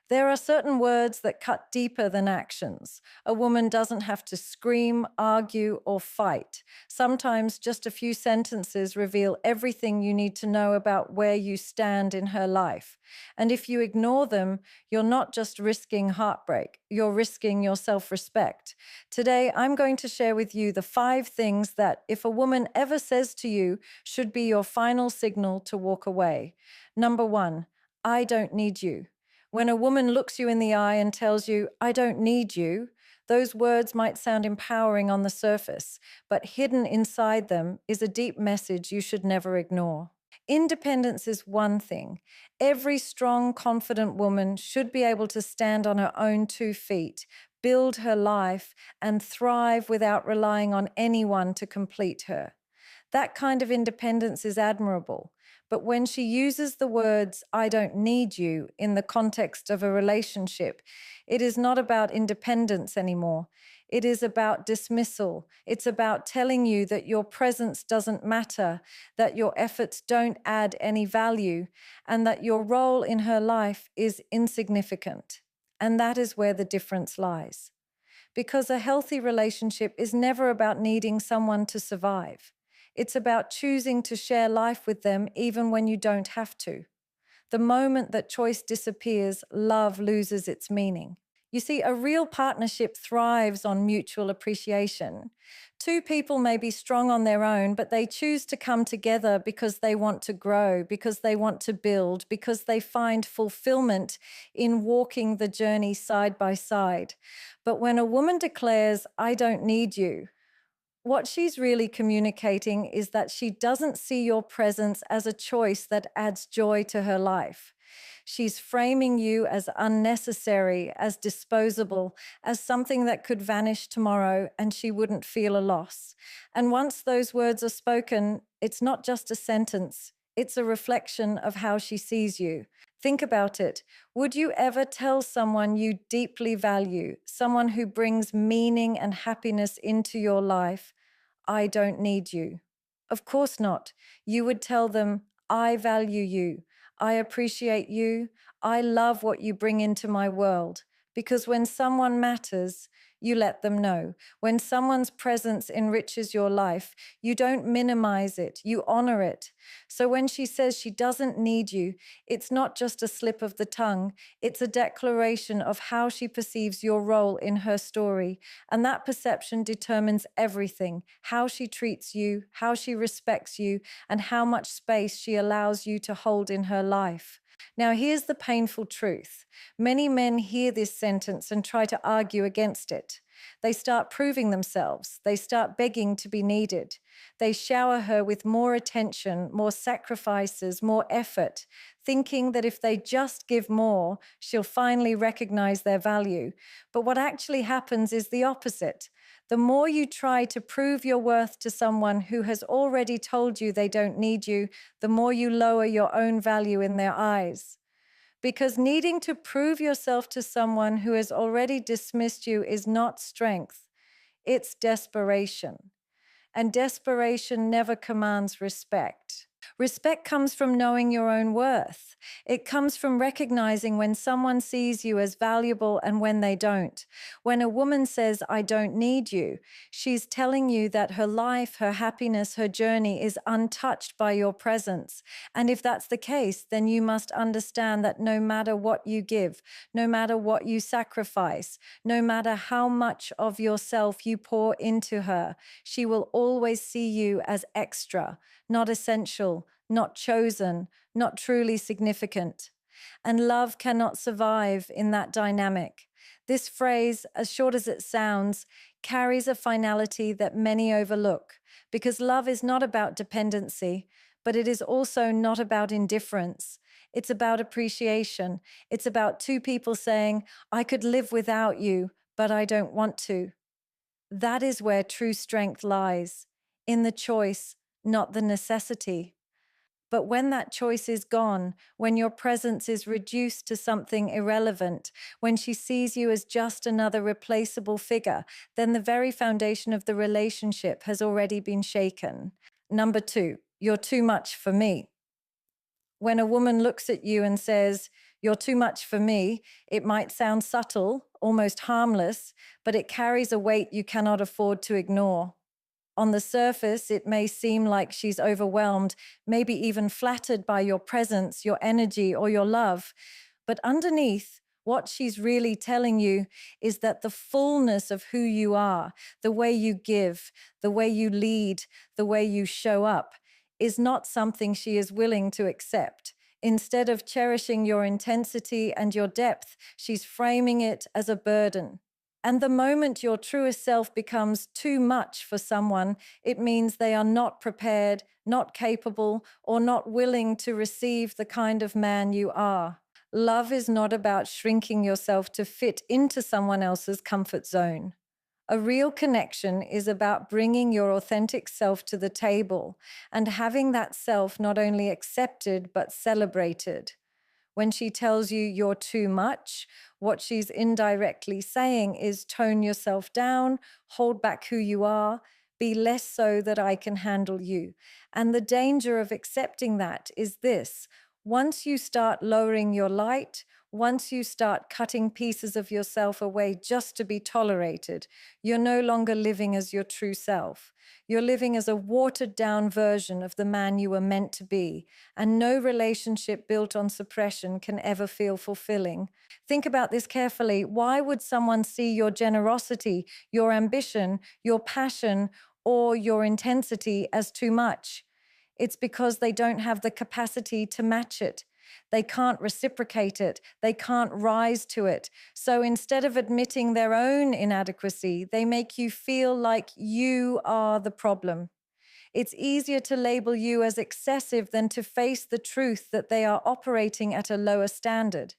There are certain words that cut deeper than actions. A woman doesn't have to scream, argue, or fight. Sometimes just a few sentences reveal everything you need to know about where you stand in her life. And if you ignore them, you're not just risking heartbreak, you're risking your self-respect. Today, I'm going to share with you the 5 things that, if a woman ever says to you, should be your final signal to walk away. Number 1, I don't need you. When a woman looks you in the eye and tells you, I don't need you, those words might sound empowering on the surface, but hidden inside them is a deep message you should never ignore. Independence is one thing. Every strong, confident woman should be able to stand on her own 2 feet, build her life, and thrive without relying on anyone to complete her. That kind of independence is admirable. But when she uses the words, I don't need you, in the context of a relationship, it is not about independence anymore. It is about dismissal. It's about telling you that your presence doesn't matter, that your efforts don't add any value, and that your role in her life is insignificant. And that is where the difference lies. Because a healthy relationship is never about needing someone to survive. It's about choosing to share life with them even when you don't have to. The moment that choice disappears, love loses its meaning. You see, a real partnership thrives on mutual appreciation. 2 people may be strong on their own, but they choose to come together because they want to grow, because they want to build, because they find fulfillment in walking the journey side by side. But when a woman declares, I don't need you, what she's really communicating is that she doesn't see your presence as a choice that adds joy to her life. She's framing you as unnecessary, as disposable, as something that could vanish tomorrow and she wouldn't feel a loss. And once those words are spoken, it's not just a sentence, it's a reflection of how she sees you. Think about it. Would you ever tell someone you deeply value, someone who brings meaning and happiness into your life, I don't need you? Of course not. You would tell them, I value you. I appreciate you. I love what you bring into my world. Because when someone matters, you let them know. When someone's presence enriches your life, you don't minimize it, you honor it. So when she says she doesn't need you, it's not just a slip of the tongue, it's a declaration of how she perceives your role in her story. And that perception determines everything: how she treats you, how she respects you, and how much space she allows you to hold in her life. Now, here's the painful truth. Many men hear this sentence and try to argue against it. They start proving themselves. They start begging to be needed. They shower her with more attention, more sacrifices, more effort, thinking that if they just give more, she'll finally recognize their value. But what actually happens is the opposite. The more you try to prove your worth to someone who has already told you they don't need you, the more you lower your own value in their eyes. Because needing to prove yourself to someone who has already dismissed you is not strength, it's desperation. And desperation never commands respect. Respect comes from knowing your own worth. It comes from recognizing when someone sees you as valuable and when they don't. When a woman says, I don't need you, she's telling you that her life, her happiness, her journey is untouched by your presence. And if that's the case, then you must understand that no matter what you give, no matter what you sacrifice, no matter how much of yourself you pour into her, she will always see you as extra, not essential, not chosen, not truly significant. And love cannot survive in that dynamic. This phrase, as short as it sounds, carries a finality that many overlook, because love is not about dependency, but it is also not about indifference. It's about appreciation. It's about 2 people saying, I could live without you, but I don't want to. That is where true strength lies, in the choice, not the necessity. But when that choice is gone, when your presence is reduced to something irrelevant, when she sees you as just another replaceable figure, then the very foundation of the relationship has already been shaken. Number 2, you're too much for me. When a woman looks at you and says, You're too much for me. It might sound subtle, almost harmless, but it carries a weight you cannot afford to ignore. On the surface, it may seem like she's overwhelmed, maybe even flattered by your presence, your energy, or your love. But underneath, what she's really telling you is that the fullness of who you are, the way you give, the way you lead, the way you show up, is not something she is willing to accept. Instead of cherishing your intensity and your depth, she's framing it as a burden. And the moment your truest self becomes too much for someone, it means they are not prepared, not capable, or not willing to receive the kind of man you are. Love is not about shrinking yourself to fit into someone else's comfort zone. A real connection is about bringing your authentic self to the table and having that self not only accepted but celebrated. When she tells you you're too much, what she's indirectly saying is tone yourself down, hold back who you are, be less so that I can handle you. And the danger of accepting that is this: once you start lowering your light, once you start cutting pieces of yourself away just to be tolerated, you're no longer living as your true self. You're living as a watered down version of the man you were meant to be, and no relationship built on suppression can ever feel fulfilling. Think about this carefully. Why would someone see your generosity, your ambition, your passion, or your intensity as too much? It's because they don't have the capacity to match it. They can't reciprocate it. They can't rise to it. So instead of admitting their own inadequacy, they make you feel like you are the problem. It's easier to label you as excessive than to face the truth that they are operating at a lower standard.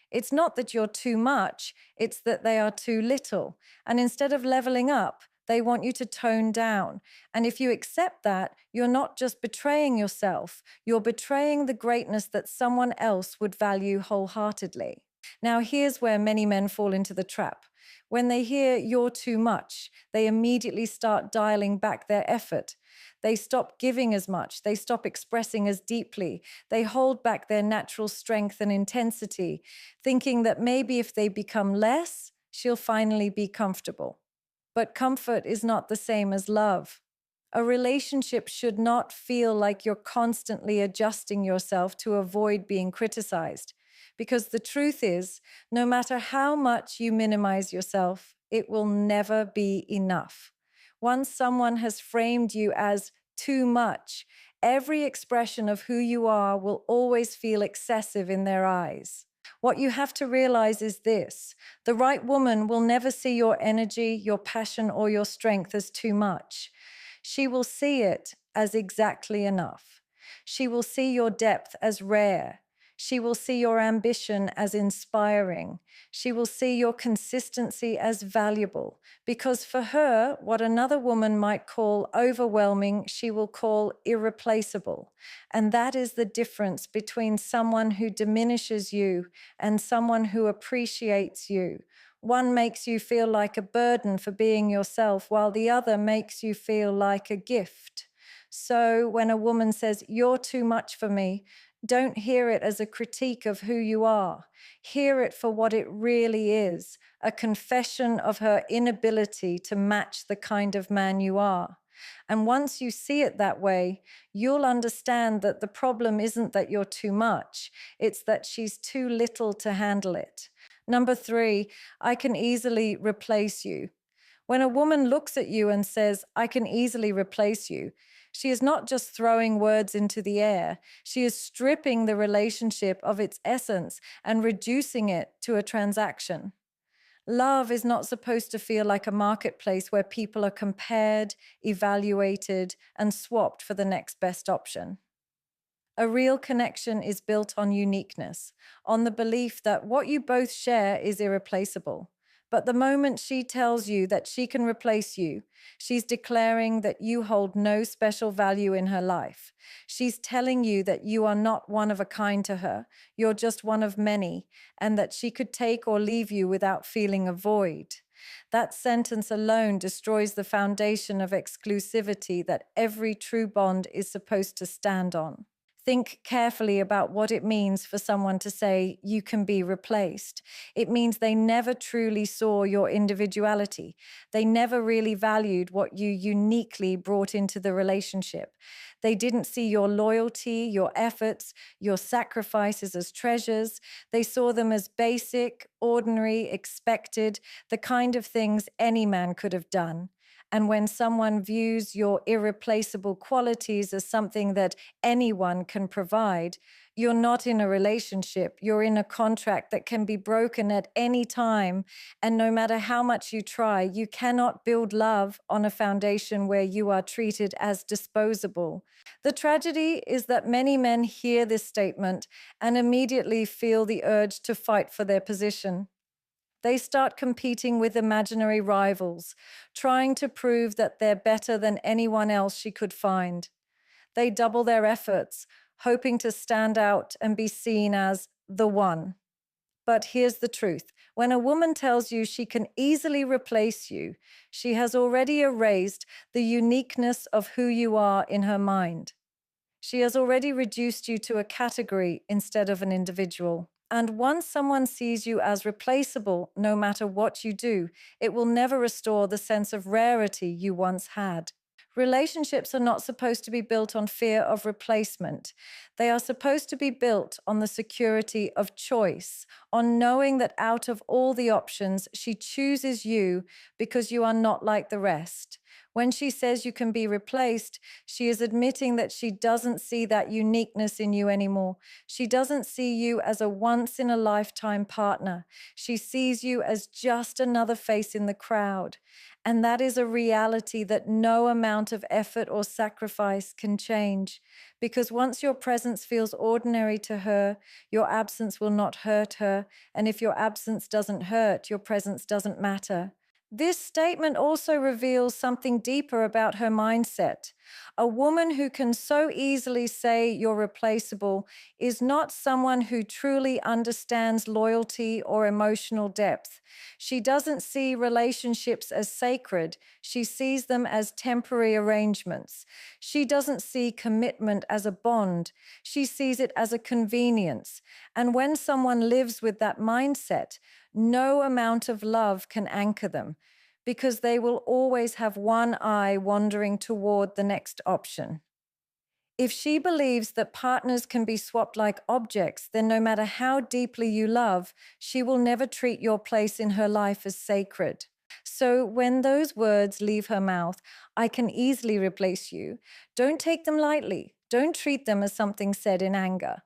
It's not that you're too much, it's that they are too little. And instead of leveling up, they want you to tone down. And if you accept that, you're not just betraying yourself, you're betraying the greatness that someone else would value wholeheartedly. Now, here's where many men fall into the trap. When they hear you're too much, they immediately start dialing back their effort. They stop giving as much. They stop expressing as deeply. They hold back their natural strength and intensity, thinking that maybe if they become less, she'll finally be comfortable. But comfort is not the same as love. A relationship should not feel like you're constantly adjusting yourself to avoid being criticized. Because the truth is, no matter how much you minimize yourself, it will never be enough. Once someone has framed you as too much, every expression of who you are will always feel excessive in their eyes. What you have to realize is this: the right woman will never see your energy, your passion, or your strength as too much. She will see it as exactly enough. She will see your depth as rare. She will see your ambition as inspiring. She will see your consistency as valuable. Because for her, what another woman might call overwhelming, she will call irreplaceable. And that is the difference between someone who diminishes you and someone who appreciates you. One makes you feel like a burden for being yourself, while the other makes you feel like a gift. So when a woman says, "You're too much for me," don't hear it as a critique of who you are. Hear it for what it really is: a confession of her inability to match the kind of man you are. And once you see it that way, you'll understand that the problem isn't that you're too much, it's that she's too little to handle it. Number 3, I can easily replace you. When a woman looks at you and says, "I can easily replace you," she is not just throwing words into the air. She is stripping the relationship of its essence and reducing it to a transaction. Love is not supposed to feel like a marketplace where people are compared, evaluated, and swapped for the next best option. A real connection is built on uniqueness, on the belief that what you both share is irreplaceable. But the moment she tells you that she can replace you, she's declaring that you hold no special value in her life. She's telling you that you are not one of a kind to her, you're just one of many, and that she could take or leave you without feeling a void. That sentence alone destroys the foundation of exclusivity that every true bond is supposed to stand on. Think carefully about what it means for someone to say you can be replaced. It means they never truly saw your individuality. They never really valued what you uniquely brought into the relationship. They didn't see your loyalty, your efforts, your sacrifices as treasures. They saw them as basic, ordinary, expected, the kind of things any man could have done. And when someone views your irreplaceable qualities as something that anyone can provide, you're not in a relationship. You're in a contract that can be broken at any time. And no matter how much you try, you cannot build love on a foundation where you are treated as disposable. The tragedy is that many men hear this statement and immediately feel the urge to fight for their position. They start competing with imaginary rivals, trying to prove that they're better than anyone else she could find. They double their efforts, hoping to stand out and be seen as the one. But here's the truth. When a woman tells you she can easily replace you, she has already erased the uniqueness of who you are in her mind. She has already reduced you to a category instead of an individual. And once someone sees you as replaceable, no matter what you do, it will never restore the sense of rarity you once had. Relationships are not supposed to be built on fear of replacement. They are supposed to be built on the security of choice, on knowing that out of all the options, she chooses you because you are not like the rest. When she says you can be replaced, she is admitting that she doesn't see that uniqueness in you anymore. She doesn't see you as a once-in-a-lifetime partner. She sees you as just another face in the crowd. And that is a reality that no amount of effort or sacrifice can change. Because once your presence feels ordinary to her, your absence will not hurt her. And if your absence doesn't hurt, your presence doesn't matter. This statement also reveals something deeper about her mindset. A woman who can so easily say you're replaceable is not someone who truly understands loyalty or emotional depth. She doesn't see relationships as sacred. She sees them as temporary arrangements. She doesn't see commitment as a bond. She sees it as a convenience. And when someone lives with that mindset, no amount of love can anchor them, because they will always have one eye wandering toward the next option. If she believes that partners can be swapped like objects, then no matter how deeply you love, she will never treat your place in her life as sacred. So when those words leave her mouth, I can easily replace you, don't take them lightly. Don't treat them as something said in anger.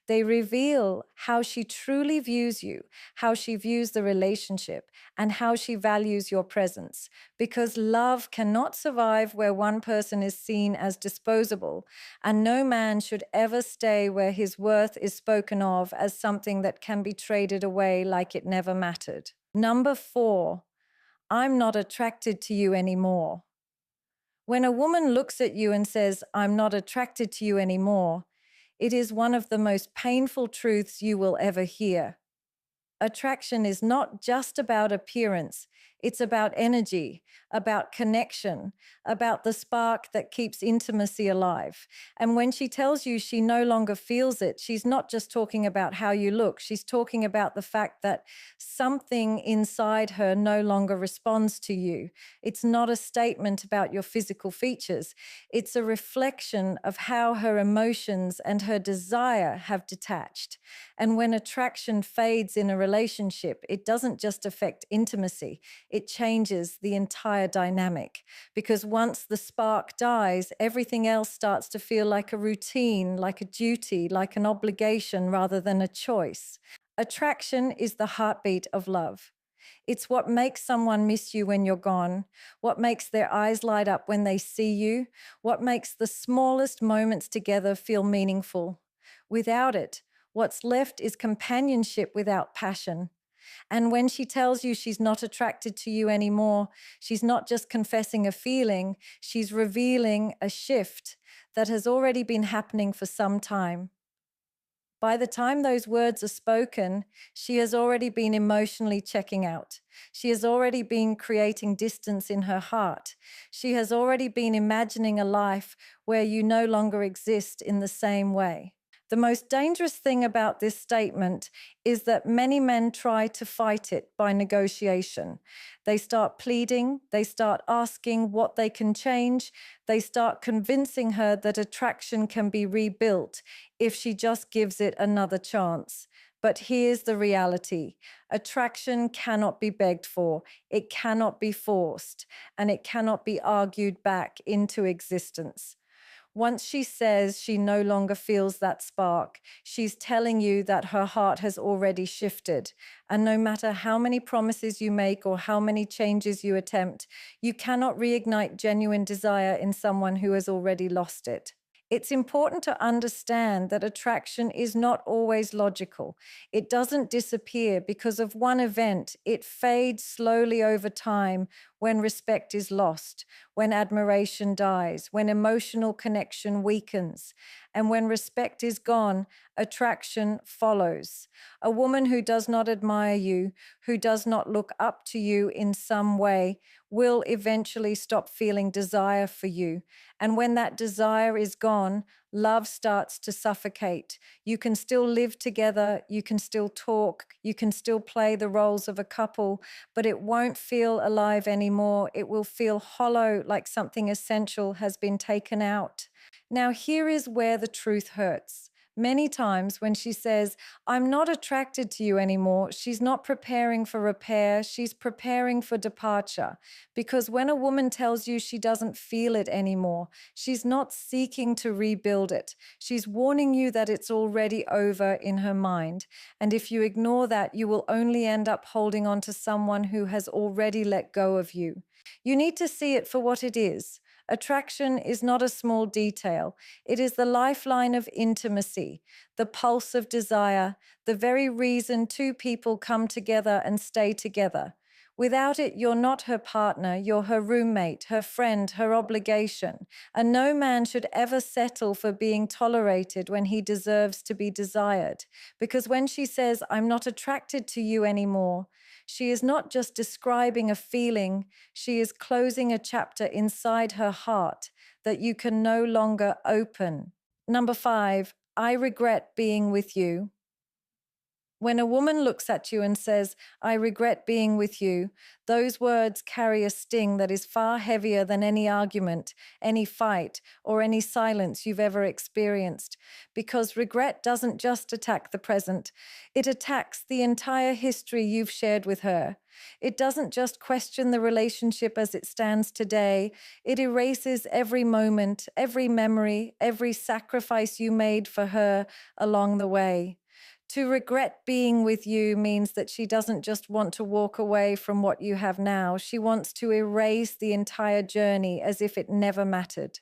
They reveal how she truly views you, how she views the relationship, and how she values your presence. Because love cannot survive where one person is seen as disposable, and no man should ever stay where his worth is spoken of as something that can be traded away like it never mattered. Number 4, I'm not attracted to you anymore. When a woman looks at you and says, I'm not attracted to you anymore, it is one of the most painful truths you will ever hear. Attraction is not just about appearance. It's about energy, about connection, about the spark that keeps intimacy alive. And when she tells you she no longer feels it, she's not just talking about how you look. She's talking about the fact that something inside her no longer responds to you. It's not a statement about your physical features. It's a reflection of how her emotions and her desire have detached. And when attraction fades in a relationship, it doesn't just affect intimacy, it changes the entire dynamic. Because once the spark dies, everything else starts to feel like a routine, like a duty, like an obligation rather than a choice. Attraction is the heartbeat of love. It's what makes someone miss you when you're gone, what makes their eyes light up when they see you, what makes the smallest moments together feel meaningful. Without it, what's left is companionship without passion. And when she tells you she's not attracted to you anymore, she's not just confessing a feeling, she's revealing a shift that has already been happening for some time. By the time those words are spoken, she has already been emotionally checking out. She has already been creating distance in her heart. She has already been imagining a life where you no longer exist in the same way. The most dangerous thing about this statement is that many men try to fight it by negotiation. They start pleading, they start asking what they can change, they start convincing her that attraction can be rebuilt if she just gives it another chance. But here's the reality. Attraction cannot be begged for, it cannot be forced, and it cannot be argued back into existence. Once she says she no longer feels that spark, she's telling you that her heart has already shifted. And no matter how many promises you make or how many changes you attempt, you cannot reignite genuine desire in someone who has already lost it. It's important to understand that attraction is not always logical. It doesn't disappear because of one event. It fades slowly over time when respect is lost, when admiration dies, when emotional connection weakens. And when respect is gone, attraction follows. A woman who does not admire you, who does not look up to you in some way, will eventually stop feeling desire for you. And when that desire is gone, love starts to suffocate. You can still live together, you can still talk, you can still play the roles of a couple, but it won't feel alive anymore. It will feel hollow, like something essential has been taken out. Now, here is where the truth hurts. Many times when she says, I'm not attracted to you anymore, she's not preparing for repair, she's preparing for departure. Because when a woman tells you she doesn't feel it anymore, she's not seeking to rebuild it. She's warning you that it's already over in her mind. And if you ignore that, you will only end up holding on to someone who has already let go of you. You need to see it for what it is. Attraction is not a small detail. It is the lifeline of intimacy, the pulse of desire, the very reason two people come together and stay together. Without it, you're not her partner, you're her roommate, her friend, her obligation. And no man should ever settle for being tolerated when he deserves to be desired. Because when she says, I'm not attracted to you anymore, she is not just describing a feeling, she is closing a chapter inside her heart that you can no longer open. Number 5, I regret being with you. When a woman looks at you and says, I regret being with you, those words carry a sting that is far heavier than any argument, any fight, or any silence you've ever experienced. Because regret doesn't just attack the present, it attacks the entire history you've shared with her. It doesn't just question the relationship as it stands today, it erases every moment, every memory, every sacrifice you made for her along the way. To regret being with you means that she doesn't just want to walk away from what you have now. She wants to erase the entire journey as if it never mattered.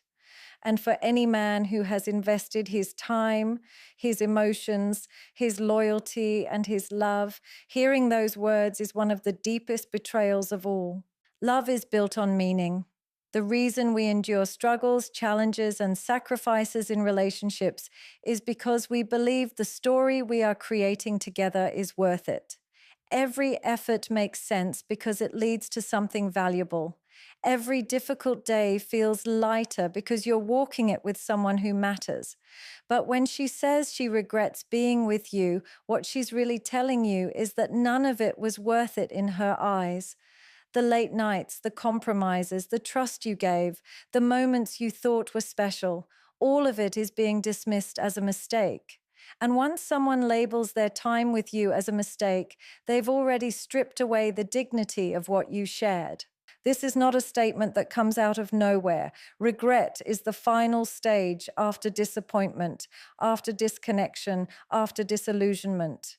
And for any man who has invested his time, his emotions, his loyalty, and his love, hearing those words is one of the deepest betrayals of all. Love is built on meaning. The reason we endure struggles, challenges, and sacrifices in relationships is because we believe the story we are creating together is worth it. Every effort makes sense because it leads to something valuable. Every difficult day feels lighter because you're walking it with someone who matters. But when she says she regrets being with you, what she's really telling you is that none of it was worth it in her eyes. The late nights, the compromises, the trust you gave, the moments you thought were special, all of it is being dismissed as a mistake. And once someone labels their time with you as a mistake, they've already stripped away the dignity of what you shared. This is not a statement that comes out of nowhere. Regret is the final stage after disappointment, after disconnection, after disillusionment.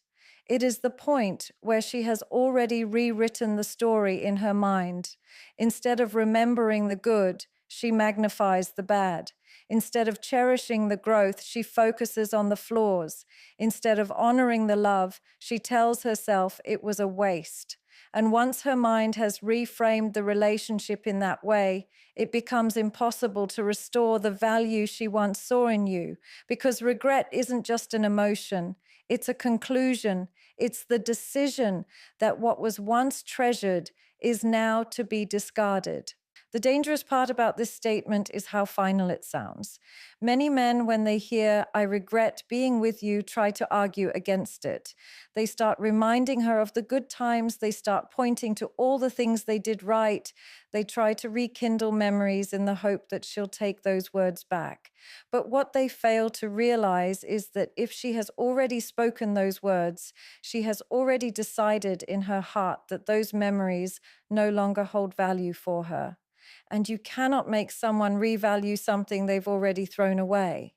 It is the point where she has already rewritten the story in her mind. Instead of remembering the good, she magnifies the bad. Instead of cherishing the growth, she focuses on the flaws. Instead of honoring the love, she tells herself it was a waste. And once her mind has reframed the relationship in that way, it becomes impossible to restore the value she once saw in you, because regret isn't just an emotion, it's a conclusion. It's the decision that what was once treasured is now to be discarded. The dangerous part about this statement is how final it sounds. Many men, when they hear, "I regret being with you," try to argue against it. They start reminding her of the good times. They start pointing to all the things they did right. They try to rekindle memories in the hope that she'll take those words back. But what they fail to realize is that if she has already spoken those words, she has already decided in her heart that those memories no longer hold value for her. And you cannot make someone revalue something they've already thrown away.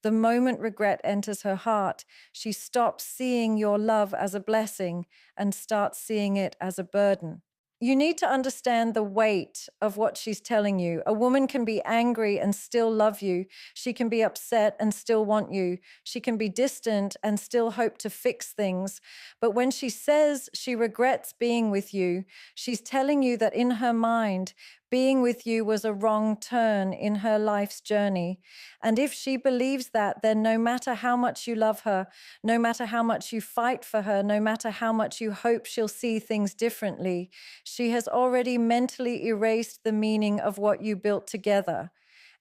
The moment regret enters her heart, she stops seeing your love as a blessing and starts seeing it as a burden. You need to understand the weight of what she's telling you. A woman can be angry and still love you. She can be upset and still want you. She can be distant and still hope to fix things. But when she says she regrets being with you, she's telling you that in her mind, being with you was a wrong turn in her life's journey. And if she believes that, then no matter how much you love her, no matter how much you fight for her, no matter how much you hope she'll see things differently, she has already mentally erased the meaning of what you built together.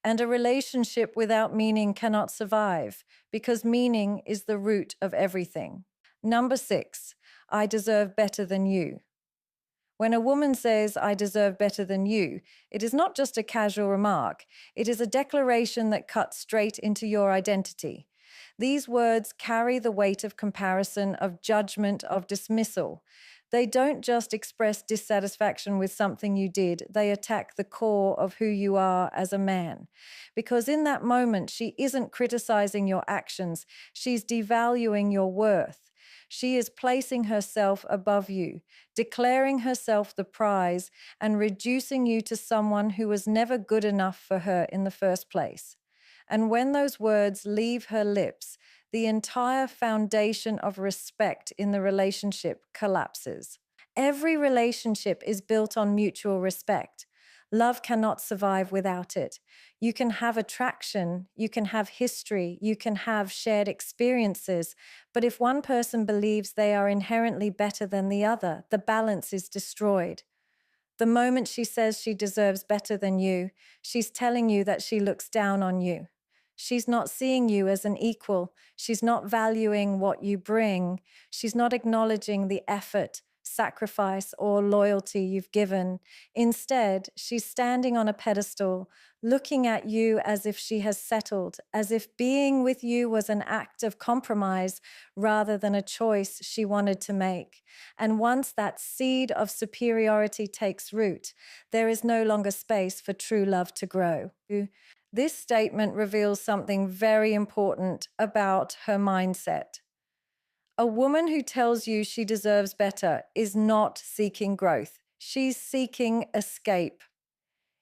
And a relationship without meaning cannot survive, because meaning is the root of everything. Number 6, I deserve better than you. When a woman says, "I deserve better than you," it is not just a casual remark. It is a declaration that cuts straight into your identity. These words carry the weight of comparison, of judgment, of dismissal. They don't just express dissatisfaction with something you did, they attack the core of who you are as a man. Because in that moment, she isn't criticizing your actions, she's devaluing your worth. She is placing herself above you, declaring herself the prize, and reducing you to someone who was never good enough for her in the first place. And when those words leave her lips, the entire foundation of respect in the relationship collapses. Every relationship is built on mutual respect. Love cannot survive without it. You can have attraction, you can have history, you can have shared experiences, but if one person believes they are inherently better than the other, the balance is destroyed. The moment she says she deserves better than you, she's telling you that she looks down on you. She's not seeing you as an equal. She's not valuing what you bring. She's not acknowledging the effort, sacrifice, or loyalty you've given. Instead, she's standing on a pedestal, looking at you as if she has settled, as if being with you was an act of compromise rather than a choice she wanted to make. And once that seed of superiority takes root, there is no longer space for true love to grow. This statement reveals something very important about her mindset. A woman who tells you she deserves better is not seeking growth. She's seeking escape.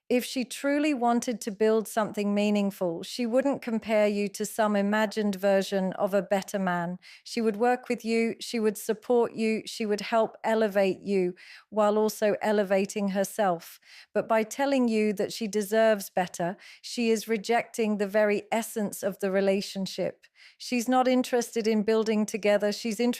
If she truly wanted to build something meaningful, she wouldn't compare you to some imagined version of a better man. She would work with you, she would support you, she would help elevate you while also elevating herself. But by telling you that she deserves better, she is rejecting the very essence of the relationship. She's not interested in building together, she's interested